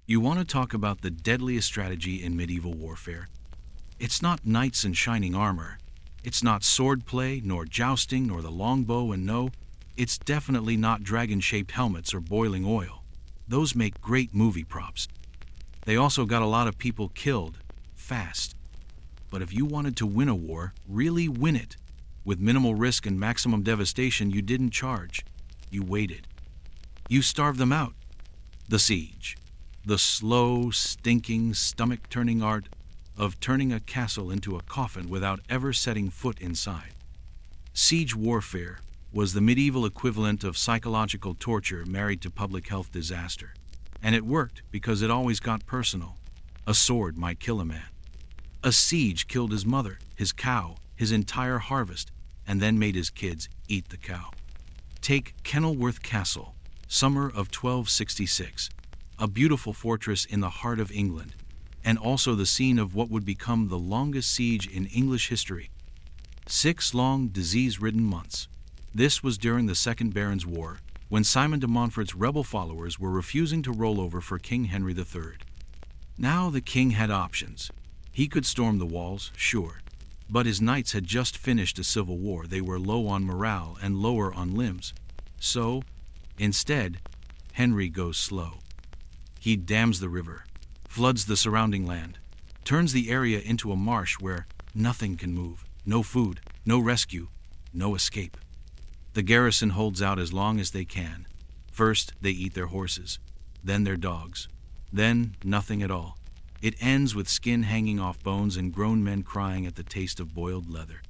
You want to talk about the deadliest strategy in medieval warfare? It's not knights in shining armor. It's not swordplay, nor jousting, nor the longbow, and no, it's definitely not dragon-shaped helmets or boiling oil. Those make great movie props. They also got a lot of people killed, fast. But if you wanted to win a war, really win it, with minimal risk and maximum devastation, you didn't charge. You waited. You starved them out. The siege. The slow, stinking, stomach-turning art of turning a castle into a coffin without ever setting foot inside. Siege warfare was the medieval equivalent of psychological torture married to public health disaster. And it worked because it always got personal. A sword might kill a man. A siege killed his mother, his cow, his entire harvest, and then made his kids eat the cow. Take Kenilworth Castle, summer of 1266, a beautiful fortress in the heart of England, and also the scene of what would become the longest siege in English history. 6 long, disease-ridden months. This was during the Second Barons' War, when Simon de Montfort's rebel followers were refusing to roll over for King Henry III. Now the king had options. He could storm the walls, sure, but his knights had just finished a civil war. They were low on morale and lower on limbs. So, instead, Henry goes slow. He dams the river, floods the surrounding land, turns the area into a marsh where nothing can move, no food, no rescue, no escape. The garrison holds out as long as they can. First, they eat their horses, then their dogs, then nothing at all. It ends with skin hanging off bones and grown men crying at the taste of boiled leather.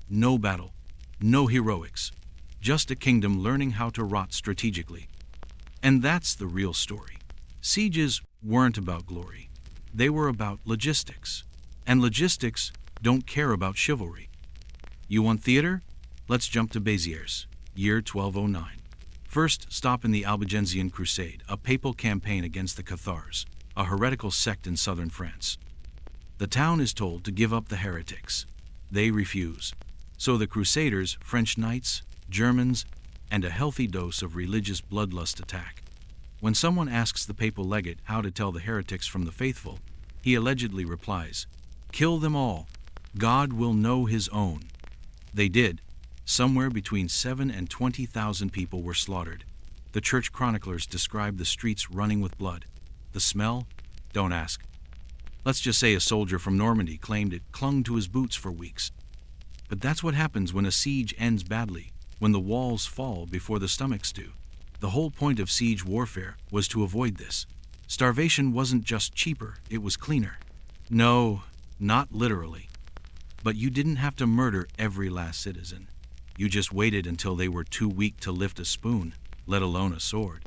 No battle, no heroics, just a kingdom learning how to rot strategically. And that's the real story. Sieges weren't about glory. They were about logistics. And logistics don't care about chivalry. You want theater? Let's jump to Béziers, year 1209. First stop in the Albigensian Crusade, a papal campaign against the Cathars, a heretical sect in southern France. The town is told to give up the heretics. They refuse. So the Crusaders, French knights, Germans, and a healthy dose of religious bloodlust attack. When someone asks the papal legate how to tell the heretics from the faithful, he allegedly replies, "Kill them all. God will know his own." They did. Somewhere between 7,000 and 20,000 people were slaughtered. The church chroniclers describe the streets running with blood. The smell? Don't ask. Let's just say a soldier from Normandy claimed it clung to his boots for weeks. But that's what happens when a siege ends badly, when the walls fall before the stomachs do. The whole point of siege warfare was to avoid this. Starvation wasn't just cheaper, it was cleaner. No, not literally. But you didn't have to murder every last citizen. You just waited until they were too weak to lift a spoon, let alone a sword.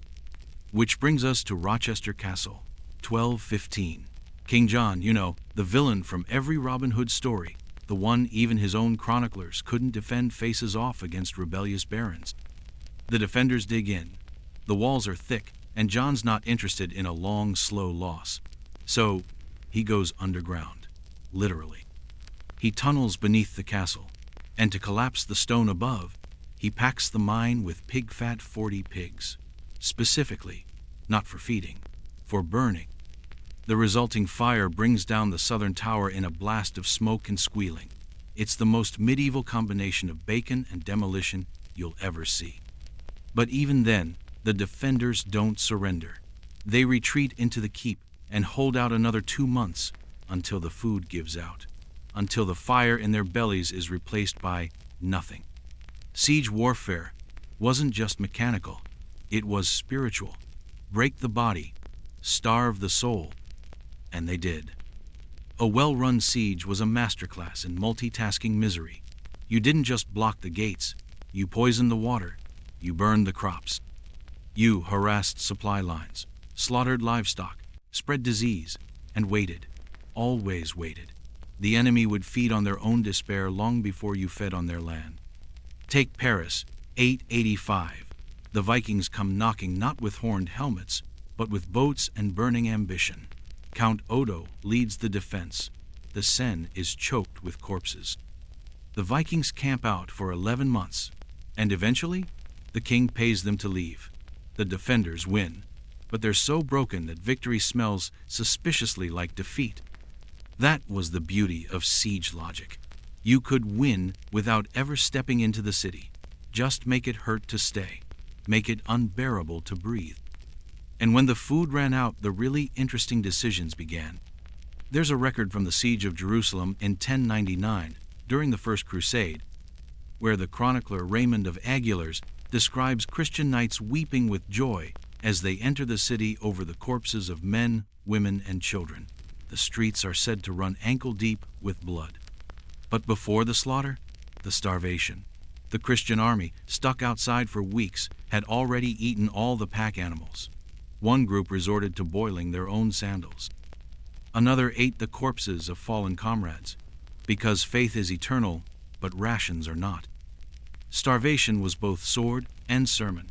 Which brings us to Rochester Castle, 1215. King John, the villain from every Robin Hood story, the one even his own chroniclers couldn't defend, faces off against rebellious barons. The defenders dig in. The walls are thick, and John's not interested in a long, slow loss. So, he goes underground, literally. He tunnels beneath the castle, and to collapse the stone above, he packs the mine with pig-fat 40 pigs. Specifically, not for feeding, for burning. The resulting fire brings down the southern tower in a blast of smoke and squealing. It's the most medieval combination of bacon and demolition you'll ever see. But even then, the defenders don't surrender. They retreat into the keep and hold out another 2 months until the food gives out, until the fire in their bellies is replaced by nothing. Siege warfare wasn't just mechanical, it was spiritual. Break the body, starve the soul, and they did. A well-run siege was a masterclass in multitasking misery. You didn't just block the gates, you poisoned the water, you burned the crops. You harassed supply lines, slaughtered livestock, spread disease, and waited, always waited. The enemy would feed on their own despair long before you fed on their land. Take Paris, 885. The Vikings come knocking not with horned helmets, but with boats and burning ambition. Count Odo leads the defense. The Seine is choked with corpses. The Vikings camp out for 11 months, and eventually, the king pays them to leave. The defenders win. but they're so broken that victory smells suspiciously like defeat. That was the beauty of siege logic. You could win without ever stepping into the city. Just make it hurt to stay. Make it unbearable to breathe. And when the food ran out, the really interesting decisions began. There's a record from the siege of Jerusalem in 1099, during the First Crusade, where the chronicler Raymond of Aguilars describes Christian knights weeping with joy as they enter the city over the corpses of men, women, and children. The streets are said to run ankle-deep with blood. But before the slaughter, the starvation. The Christian army, stuck outside for weeks, had already eaten all the pack animals. One group resorted to boiling their own sandals. Another ate the corpses of fallen comrades, because faith is eternal, but rations are not. Starvation was both sword and sermon.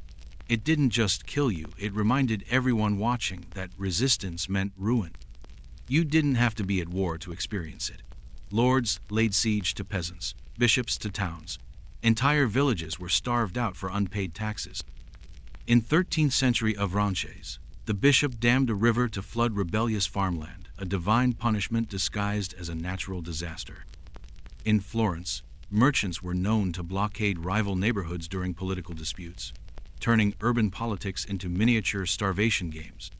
It didn't just kill you, it reminded everyone watching that resistance meant ruin. You didn't have to be at war to experience it. Lords laid siege to peasants, bishops to towns. Entire villages were starved out for unpaid taxes. In 13th century Avranches, the bishop dammed a river to flood rebellious farmland, a divine punishment disguised as a natural disaster. In Florence, merchants were known to blockade rival neighborhoods during political disputes, turning urban politics into miniature starvation games.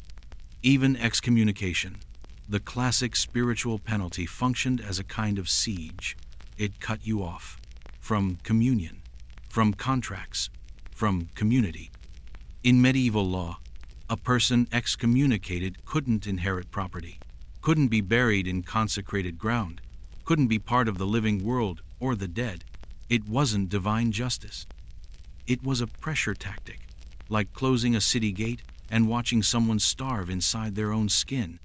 Even excommunication, the classic spiritual penalty, functioned as a kind of siege. It cut you off from communion, from contracts, from community. In medieval law, a person excommunicated couldn't inherit property, couldn't be buried in consecrated ground, couldn't be part of the living world or the dead. It wasn't divine justice. It was a pressure tactic, like closing a city gate and watching someone starve inside their own skin.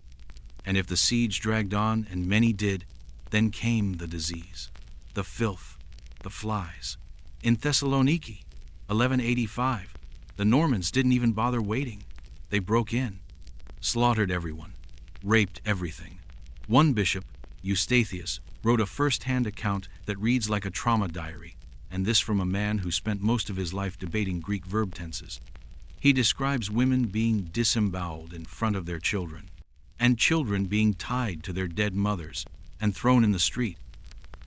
And if the siege dragged on, and many did, then came the disease, the filth, the flies. In Thessaloniki, 1185, the Normans didn't even bother waiting. They broke in, slaughtered everyone, raped everything. One bishop, Eustathius, wrote a first-hand account that reads like a trauma diary, and this from a man who spent most of his life debating Greek verb tenses. He describes women being disemboweled in front of their children, and children being tied to their dead mothers and thrown in the street.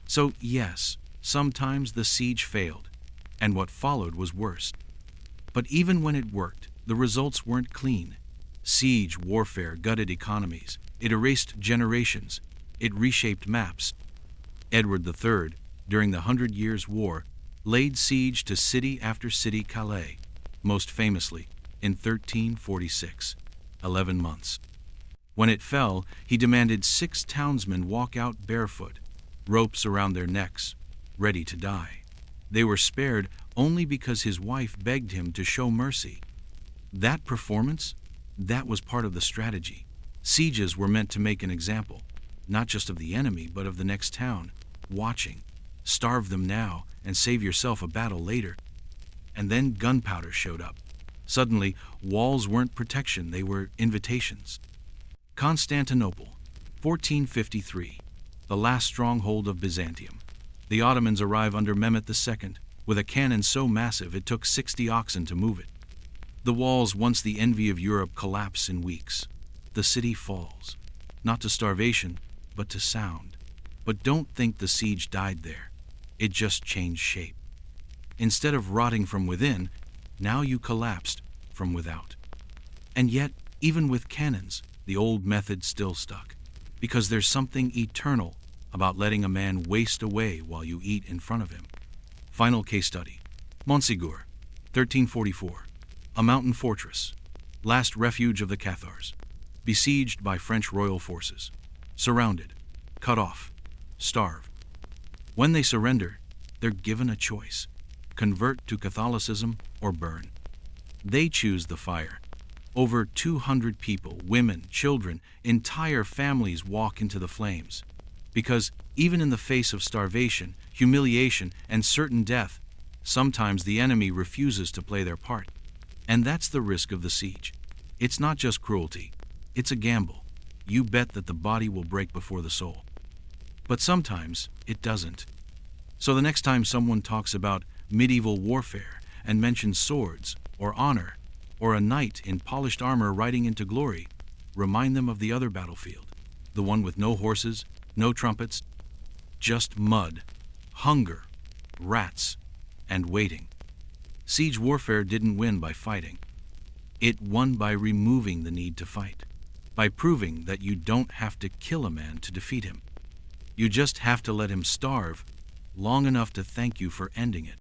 So yes, sometimes the siege failed, and what followed was worse. But even when it worked, the results weren't clean. Siege warfare gutted economies. It erased generations. It reshaped maps. Edward III, during the 100 Years' War, laid siege to city after city. Calais, most famously, in 1346, 11 months. When it fell, he demanded 6 townsmen walk out barefoot, ropes around their necks, ready to die. They were spared only because his wife begged him to show mercy. That performance, that was part of the strategy. Sieges were meant to make an example, not just of the enemy, but of the next town, watching. Starve them now and save yourself a battle later. And then gunpowder showed up. Suddenly, walls weren't protection, they were invitations. Constantinople, 1453, the last stronghold of Byzantium. The Ottomans arrive under Mehmet II, with a cannon so massive it took 60 oxen to move it. The walls, once the envy of Europe, collapse in weeks. The city falls, not to starvation, but to sound. But don't think the siege died there. It just changed shape. Instead of rotting from within, now you collapsed from without. And yet, even with cannons, the old method still stuck, because there's something eternal about letting a man waste away while you eat in front of him. Final case study. Montségur, 1344, a mountain fortress, last refuge of the Cathars, besieged by French royal forces, surrounded, cut off, starve. When they surrender, they're given a choice: convert to Catholicism or burn. They choose the fire. Over 200 people, women, children, entire families walk into the flames. Because even in the face of starvation, humiliation, and certain death, sometimes the enemy refuses to play their part. And that's the risk of the siege. It's not just cruelty, it's a gamble. You bet that the body will break before the soul. But sometimes it doesn't. So the next time someone talks about medieval warfare and mentions swords or honor, Or a knight in polished armor riding into glory. Remind them of the other battlefield. The one with no horses, no trumpets, just mud, hunger, rats, and waiting. Siege warfare didn't win by fighting. It won by removing the need to fight. By proving that you don't have to kill a man to defeat him. You just have to let him starve long enough to thank you for ending it.